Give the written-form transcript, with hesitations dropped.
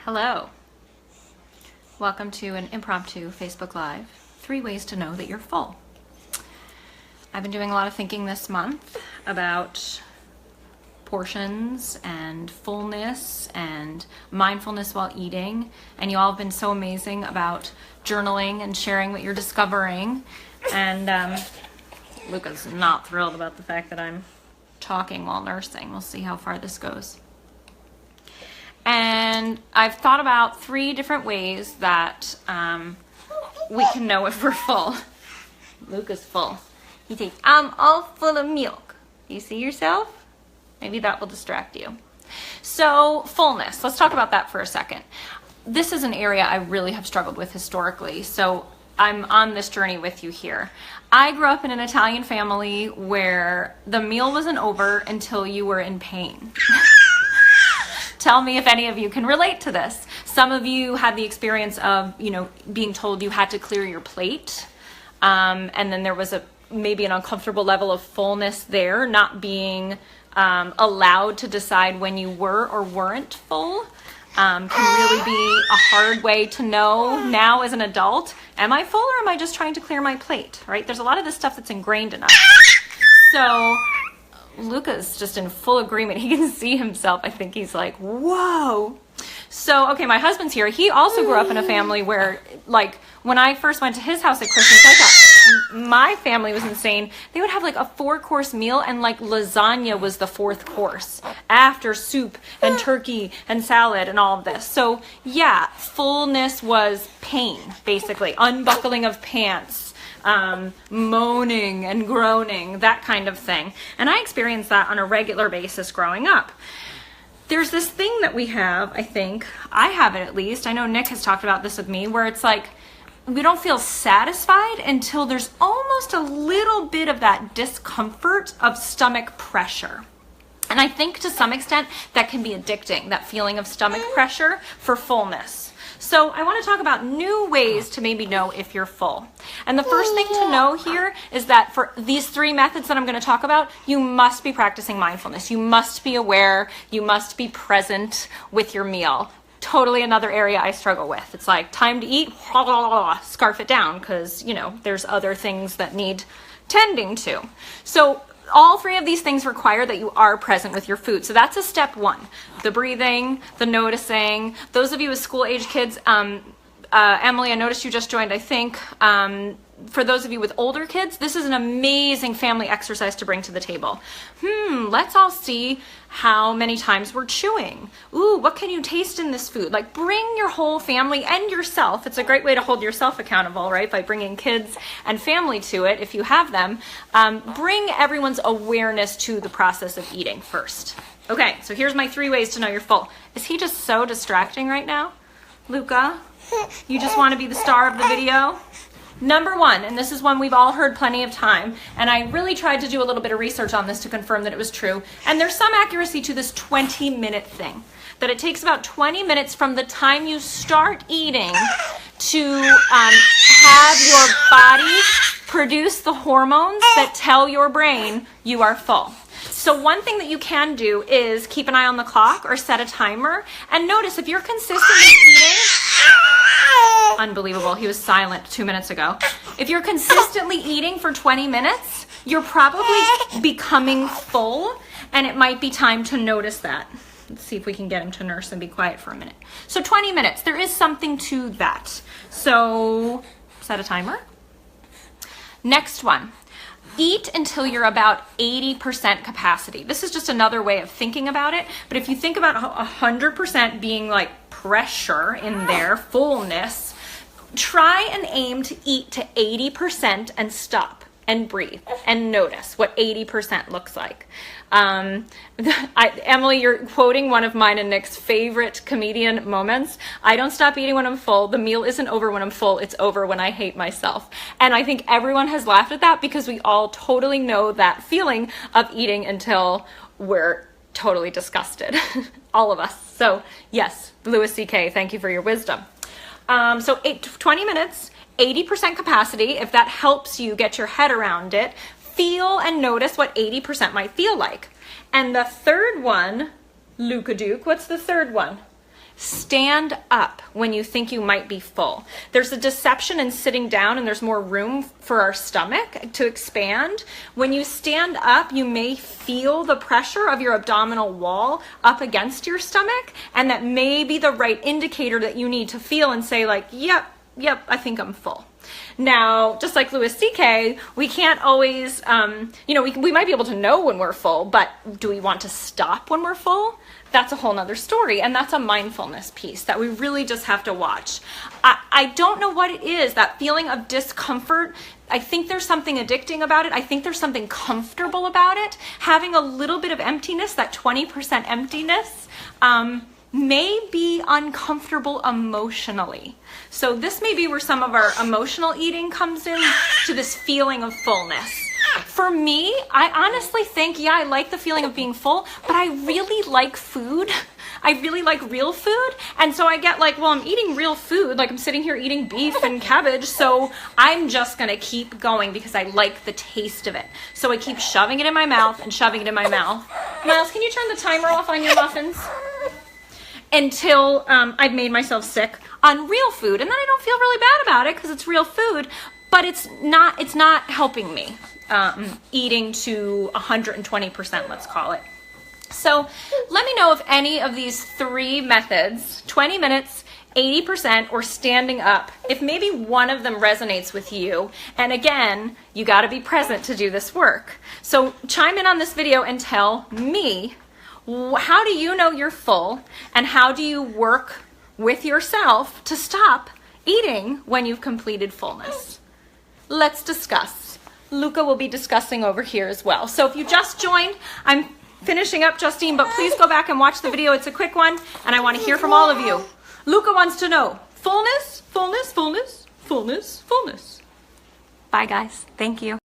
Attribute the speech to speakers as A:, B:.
A: Hello. Welcome to an impromptu Facebook Live. 3 ways to know that you're full. I've been doing a lot of thinking this month about portions and fullness and mindfulness while eating. And you all have been so amazing about journaling and sharing what you're discovering. And Luca's not thrilled about the fact that I'm talking while nursing. We'll see how far this goes. And I've thought about 3 different ways that we can know if we're full. Luca's full. He thinks, I'm all full of milk. Do you see yourself? Maybe that will distract you. So, fullness. Let's talk about that for a second. This is an area I really have struggled with historically, so I'm on this journey with you here. I grew up in an Italian family where the meal wasn't over until you were in pain. Tell me if any of you can relate to this. Some of you had the experience of, being told you had to clear your plate. And then there was maybe an uncomfortable level of fullness there, not being allowed to decide when you were or weren't full. Can really be a hard way to know now as an adult. Am I full or am I just trying to clear my plate, right? There's a lot of this stuff that's ingrained in us. So Luca's just in full agreement. He can see himself. I think he's like, whoa. So, okay, my husband's here. He also grew up in a family where, when I first went to his house at Christmas, I thought my family was insane. They would have a 4-course meal and lasagna was the 4th course after soup and turkey and salad and all of this. So, yeah, fullness was pain, basically. Unbuckling of pants. Moaning and groaning, that kind of thing. And I experienced that on a regular basis growing up. There's this thing that we have, I have it at least, I know Nick has talked about this with me, where it's we don't feel satisfied until there's almost a little bit of that discomfort of stomach pressure. And I think to some extent that can be addicting, that feeling of stomach pressure for fullness. So I want to talk about new ways to maybe know if you're full. And the first thing to know here is that for these 3 methods that I'm going to talk about, you must be practicing mindfulness. You must be aware. You must be present with your meal. Totally another area I struggle with. It's time to eat, scarf it down because, there's other things that need tending to. So all 3 of these things require that you are present with your food. So that's a step 1. The breathing, the noticing. Those of you with school-age kids, Emily, I noticed you just joined, I think. For those of you with older kids, this is an amazing family exercise to bring to the table. Let's all see how many times we're chewing. Ooh, what can you taste in this food? Bring your whole family and yourself. It's a great way to hold yourself accountable, right? By bringing kids and family to it, if you have them. Bring everyone's awareness to the process of eating first. Okay, so here's my 3 ways to know you're full. Is he just so distracting right now? Luca, you just want to be the star of the video? Number 1, and this is one we've all heard plenty of time, and I really tried to do a little bit of research on this to confirm that it was true, and there's some accuracy to this 20-minute thing, that it takes about 20 minutes from the time you start eating to have your body produce the hormones that tell your brain you are full. So one thing that you can do is keep an eye on the clock or set a timer, and notice if you're consistently eating. Unbelievable. He was silent 2 minutes ago. If you're consistently eating for 20 minutes, you're probably becoming full, and it might be time to notice that. Let's see if we can get him to nurse and be quiet for a minute. So 20 minutes. There is something to that. So set a timer. Next one. Eat until you're about 80% capacity. This is just another way of thinking about it. But if you think about 100% being pressure in there, fullness, try and aim to eat to 80% and stop and breathe and notice what 80% looks like. Emily, you're quoting one of mine and Nick's favorite comedian moments. I don't stop eating when I'm full. The meal isn't over when I'm full. It's over when I hate myself. And I think everyone has laughed at that because we all totally know that feeling of eating until we're totally disgusted. All of us. So yes, Louis C.K., thank you for your wisdom. So 20 minutes, 80% capacity. If that helps you get your head around it, feel and notice what 80% might feel like. And the third one, Luca Duke, what's the third one? stand up when you think you might be full. There's a deception in sitting down and there's more room for our stomach to expand. When you stand up, you may feel the pressure of your abdominal wall up against your stomach, and that may be the right indicator that you need to feel and say like, yep, I think I'm full. Now, just like Louis C.K., we can't always, we might be able to know when we're full, but do we want to stop when we're full? That's a whole nother story, and that's a mindfulness piece that we really just have to watch. I don't know what it is, that feeling of discomfort. I think there's something addicting about it. I think there's something comfortable about it. Having a little bit of emptiness, that 20% emptiness, may be uncomfortable emotionally. So this may be where some of our emotional eating comes in, to this feeling of fullness. For me, I honestly think, I like the feeling of being full, but I really like food. I really like real food. And so I get like, well, I'm eating real food. Like I'm sitting here eating beef and cabbage. So I'm just going to keep going because I like the taste of it. So I keep shoving it in my mouth and shoving it in my mouth. Miles, can you turn the timer off on your muffins? Until I've made myself sick on real food. And then I don't feel really bad about it because it's real food, but it's not helping me eating to 120%, let's call it. So let me know if any of these 3 methods, 20 minutes, 80%, or standing up, if maybe one of them resonates with you. And again, you got to be present to do this work. So chime in on this video and tell me, how do you know you're full, and how do you work with yourself to stop eating when you've completed fullness? Let's discuss. Luca will be discussing over here as well. So if you just joined, I'm finishing up, Justine, but please go back and watch the video. It's a quick one, and I want to hear from all of you. Luca wants to know, fullness, fullness, fullness, fullness, fullness. Bye, guys. Thank you.